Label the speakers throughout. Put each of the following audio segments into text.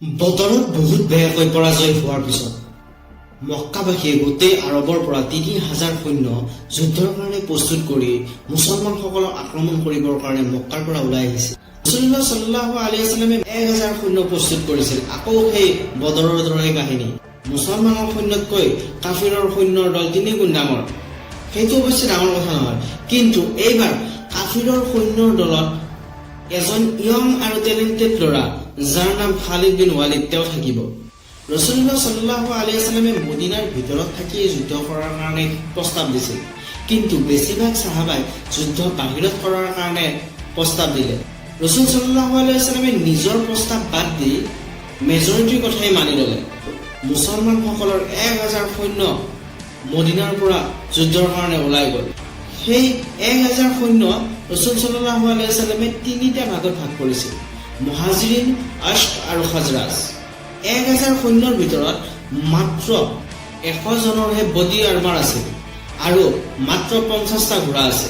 Speaker 1: বদৰত বহুত বেয়াকৈ পৰাজয় হোৱাৰ পিছত মক্কাবাসীয়ে গোটেই আৰবৰ পৰা ৩,০০০ সৈন্য যুদ্ধৰ কাৰণে প্ৰস্তুত কৰি মুছলমানসকলক আক্ৰমণ কৰিবৰ কাৰণে মক্কাৰ পৰা ওলাই আহিছিল। ৰাসূলুল্লাহ সাল্লাল্লাহু আলাইহি ওয়াসাল্লামে ১,০০০ সৈন্য প্ৰস্তুত কৰিছিল। আকৌ সেই বদৰৰ দৰে কাহিনী, মুছলমানৰ সৈন্যতকৈ কাফিৰৰ সৈন্যৰ দল ৩ গুণ ডাঙৰ। সেইটো অৱশ্যে ডাঙৰ কথা নহয়, কিন্তু এইবাৰ কাফিৰৰ সৈন্যৰ দলত এজন ইয়ং আৰু টেলেণ্টেড ল'ৰা যাৰ নাম খালিদ বিন ৱালিদ তেওঁ থাকিব। ৰাসূলুল্লাহ সাল্লাল্লাহু আলাইহি ওয়াসাল্লামে মদিনাৰ ভিতৰত থাকি যুদ্ধ কৰাৰ কাৰণে প্ৰস্তাৱ দিছিল, কিন্তু বেছিভাগ সাহাবাই যুদ্ধ বাহিৰত কৰাৰ কাৰণে প্ৰস্তাৱ দিলে। ৰাসূল সাল্লাল্লাহু আলাইহি ওয়াসাল্লামে নিজৰ প্ৰস্তাৱ বাদ দি মেজৰিটিৰ কথাই মানি ল'লে। মুছলমানসকলৰ ১,০০০ সৈন্য মদিনাৰ পৰা যুদ্ধৰ কাৰণে ওলাই গ'ল। সেই ১,০০০ সৈন্য ৰাসূল সাল্লাল্লাহু আলাইহি ওয়াসাল্লামে ৩টা ভাগত ভাগ কৰিছিল: মুহাজিৰিন, আশক আৰু খাজৰাজ। ১,০০০ সৈন্যৰ ভিতৰত মাত্ৰ ১০০ জনৰহে বডি আৰ্মাৰ আছিল আৰু মাত্ৰ ৫০টা ঘোঁৰা আছে।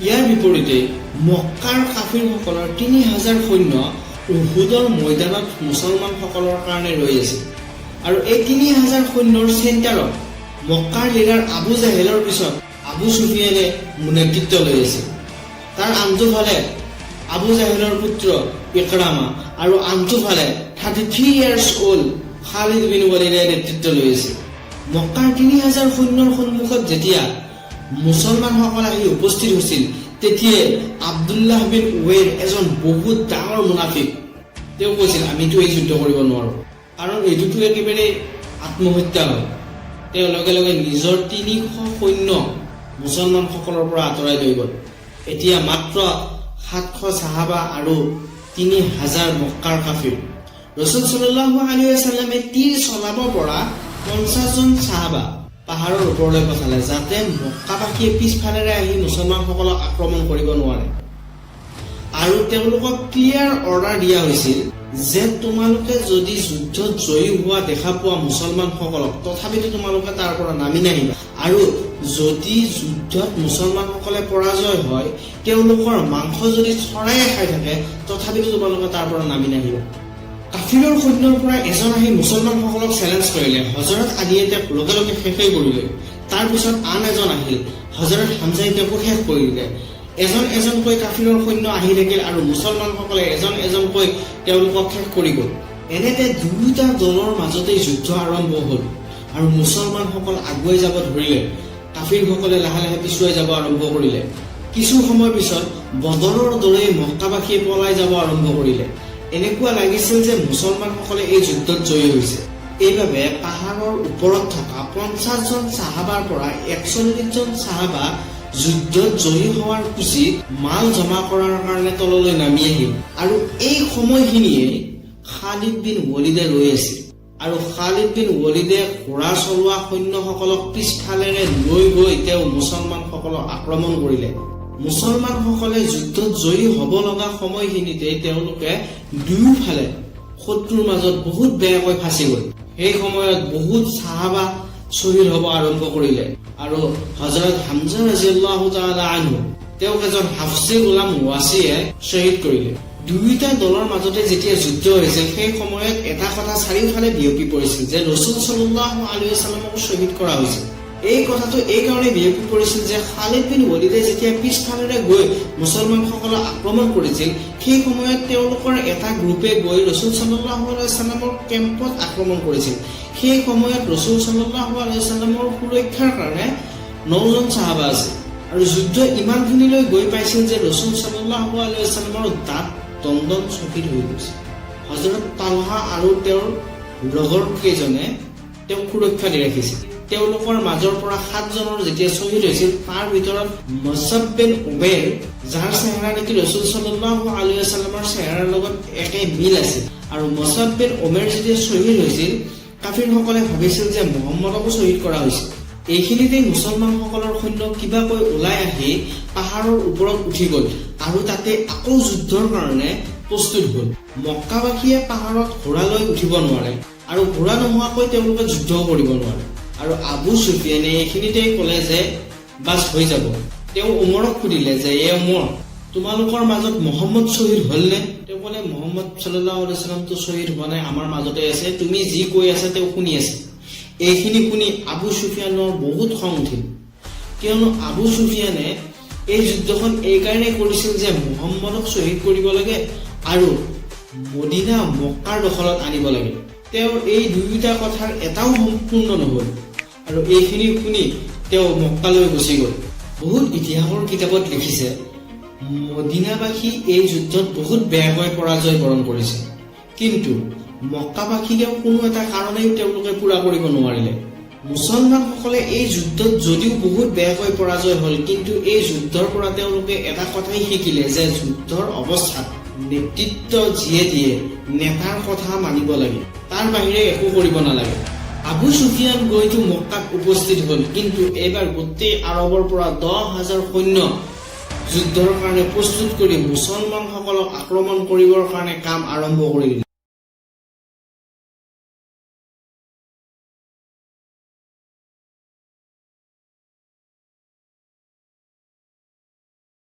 Speaker 1: ইয়াৰ বিপৰীতে মক্কাৰ কাফিৰসকলৰ ৩,০০০ সৈন্য উহুদৰ ময়দানত মুছলমানসকলৰ কাৰণে ৰৈ আছিল। আৰু এই ৩,০০০ সৈন্যৰ চেণ্টাৰত মক্কাৰ লিডাৰ আবু জাহেলৰ পিছত আবু সুফিয়ানে নেতৃত্ব লৈ আছিল। তাৰ আনটো ফালে আবু জাহেলৰ পুত্ৰ ইকৰামা আৰু আনটো ফালে 33 years old খালিদ বিন ৱালিদে নেতৃত্ব লৈ আছিল। মক্কাৰ ৩,০০০ সৈন্যৰ সন্মুখত যেতিয়া মুছলমানসকল আহি উপস্থিত হৈছিল, তেতিয়াই আব্দুল্লাহ বিন উৱেৰ এজন বহুত ডাঙৰ মুনাফিক তেওঁ কৈছিল, আমিতো এই যুদ্ধ কৰিব নোৱাৰো, কাৰণ এইটোতো একেবাৰে আত্মহত্যা হয়। তেওঁ লগে লগে নিজৰ ৩০০ সৈন্য মুছলমানসকলৰ পৰা আঁতৰাই লৈ গ'ল। এতিয়া মাত্ৰ ৭০০ সাহাবা আৰু ৩,০০০ মক্কাৰ কাফিৰ। ৰাসূল সাল্লাল্লাহু আলাইহি ওয়াসাল্লামে তীৰ চলাব পৰা ৫০ জন সাহাবা পাহাৰৰ ওপৰলৈ পঠালে, যাতে মক্কাবাসীয়ে পিছফালেৰে আহি মুছলমানসকলক আক্ৰমণ কৰিব নোৱাৰে। আৰু তেওঁলোকক ক্লিয়াৰ অৰ্ডাৰ দিয়া হৈছিল যে তোমালোকে যদি যুদ্ধত জয়ী হোৱা দেখা পোৱা মুছলমানসকলক, তথাপিতো তোমালোকে তাৰ পৰা নামি নাহিবা। আৰু যদি যুদ্ধত মুছলমানসকলে পৰাজয় হয়, তেওঁলোকৰ মাংস যদি চৰায়ে খাই থাকে, তথাপিতো তোমালোকে তাৰ পৰা নামি নাহিবা। কাফিৰৰ সৈন্যৰ পৰা এজন আহি মুছলমানসকলক চেলেঞ্জ কৰিলে। হজৰত আলীয়ে তেওঁক লগে লগে শেষেই কৰিলে। তাৰপিছত আন এজন আহিল, হজৰত হামজাই তেওঁকো শেষ কৰিলে। এজন এজনকৈ কাফিৰৰ সৈন্য আহি থাকিল আৰু মুছলমানসকলে এজন এজনকৈ তেওঁলোকক শেষ কৰি গ'ল। এনেতে দুয়োটা দলৰ মাজতেই যুদ্ধ আৰম্ভ হ'ল আৰু মুছলমানসকল আগুৱাই যাব ধৰিলে। কাফিৰসকলে লাহে লাহে পিছুৱাই যাব আৰম্ভ কৰিলে। কিছু সময়ৰ পিছত বদৰৰ দৰে মক্কাবাসীয়ে পলাই যাব আৰম্ভ কৰিলে। এনেকুৱা লাগিছিল যে মুছলমানসকলে এই যুদ্ধত জয়ী হৈছে। এইবাবে পাহাৰৰ ওপৰত থকা ৫০ জন সাহাবাৰ পৰা ৪১ জন সাহাবা যুদ্ধত জয়ী হোৱাৰ খুচি মাল জমা কৰাৰ কাৰণে তললৈ নামি আহিল। আৰু এই সময়খিনিয়ে খালিদ বিন ৱালিদে ৰৈ আছিল। আৰু খালিদ বিন ৱালিদে ঘোঁৰা চলোৱা সৈন্যসকলক পিছফালেৰে লৈ গৈ তেওঁ মুছলমানসকলক আক্ৰমণ কৰিলে। মুছলমানসকলে যুদ্ধত জয়ী হ'ব লগা সময়খিনিতে তেওঁলোকে দুয়োফালে শত্ৰুৰ মাজত বহুত বেয়াকৈ ফাঁচি গ'ল। সেই সময়ত বহুত সাহাবা শ্বহীদ হ'ব আৰম্ভ কৰিলে আৰু হযৰত হামজা ৰাদিয়াল্লাহু তাআলা আনহু তেওঁক এজন হাফছি গোলাম ৱাছিয়ে শ্বহীদ কৰিলে। দুয়োটা দলৰ মাজতে যেতিয়া যুদ্ধ হৈছিল, সেই সময়ত এটা কথা চাৰিওফালে বিয়পি পৰিছিল যে ৰাসূল সাল্লাল্লাহু আলাইহি ওয়াসাল্লামক শ্বহীদ কৰা হৈছিল। এই কথাটো এই কাৰণে বিয়পি পৰিছিল যে খালিদ বিন ৱালিদে যেতিয়া পিছফালেৰে গৈ মুছলমানসকলক আক্ৰমণ কৰিছিল, সেই সময়ত তেওঁলোকৰ এটা গ্ৰুপে গৈ ৰাসূল সাল্লাল্লাহু আলাইহি ওয়াসাল্লামৰ কেম্পত আক্ৰমণ কৰিছিল। সেই সময়ত ৰাসূল সাল্লাল্লাহু আলাইহি ওয়াসাল্লামৰ সুৰক্ষাৰ কাৰণে ৯ জন সাহাবা আছিল। আৰু যুদ্ধ ইমানখিনিলৈ গৈ পাইছিল যে ৰাসূল সাল্লাল্লাহু আলাইহি ওয়াসাল্লামৰ দাঁত দণ্ডন শ্বহীদ হৈ গৈছিল। হযৰত তালহা আৰু তেওঁৰ লগৰ কেইজনে তেওঁক সুৰক্ষা দি ৰাখিছিল। তেওঁলোকৰ মাজৰ পৰা ৭ জনৰ যেতিয়া শ্বহীদ হৈছিল, তাৰ ভিতৰত মুছআব বিন উমেৰ, যাৰ চেহেৰা নেকি ৰাসূল সাল্লাল্লাহু আলাইহি ওয়াসাল্লামৰ চেহেৰাৰ লগত একে মিল আছিল। আৰু মুছআব বিন উমেৰ যেতিয়া শ্বহীদ হৈছিল, কাফিৰসকলে ভাবিছিল যে মুহাম্মদকো শ্বহীদ কৰা হৈছিল। এইখিনিতে মুছলমানসকলৰ সৈন্য কিবাকৈ ওলাই আহি পাহাৰৰ ওপৰত উঠি গ'ল আৰু তাতে আকৌ যুদ্ধৰ কাৰণে প্ৰস্তুত হ'ল। মক্কাবাসীয়ে পাহাৰত ঘোঁৰা লৈ উঠিব নোৱাৰে আৰু ঘোঁৰা নোহোৱাকৈ তেওঁলোকে যুদ্ধও কৰিব নোৱাৰে। আৰু আবু সুফিয়ানে এইখিনিতে ক'লে যে বাছ হৈ যাব। তেওঁ উমৰক সুধিলে যে এই উমৰ, তোমালোকৰ মাজত মহম্মদ শ্বহীদ হলনে? তেওঁ ক'লে মহম্মদ সাল্লাল্লাহু আলাইহি ওয়াসাল্লামটো শ্বহীদ হোৱা নাই, আমাৰ মাজতে আছে, তুমি যি কৈ আছা তেওঁ শুনি আছে। এইখিনি শুনি আবু সুফিয়ানৰ বহুত খং উঠিল, কিয়নো আবু সুফিয়ানে এই যুদ্ধখন এইকাৰণে কৰিছিল যে মুহাম্মদক শ্বহীদ কৰিব লাগে আৰু মদিনা মক্কাৰ দখলত আনিব লাগে। তেওঁৰ এই দুয়োটা কথাৰ এটাও সম্পূৰ্ণ নহল আৰু এইখিনি শুনি তেওঁ মক্কালৈ গুচি গল। বহুত ইতিহাসৰ কিতাপত লিখিছে মদিনাবাসী এই যুদ্ধত বহুত বেয়াকৈ পৰাজয় বৰণ কৰিছে, কিন্তু মক্কাবাসীয়েও কোনো এটা কাৰণেই তেওঁলোকে পূৰা কৰিব নোৱাৰিলে। মুছলমানসকলে এই যুদ্ধত যদিও বহুত বেয়াকৈ পৰাজয় হল, কিন্তু এই যুদ্ধৰ পৰা তেওঁলোকে এটা কথাই শিকিলে যে যুদ্ধৰ অৱস্থাত নেতৃত্ব যিয়ে দিয়ে নেতাৰ কথা মানিব লাগে, তাৰ বাহিৰে একো কৰিব নালাগে। আবু সুফিয়ান গৈতো মক্কাত উপস্থিত হল, কিন্তু এইবাৰ গোটেই আৰবৰ পৰা 10,000 সৈন্য যুদ্ধৰ কাৰণে প্ৰস্তুত কৰি মুছলমানসকলক আক্ৰমণ কৰিবৰ কাৰণে কাম আৰম্ভ কৰি দিলে।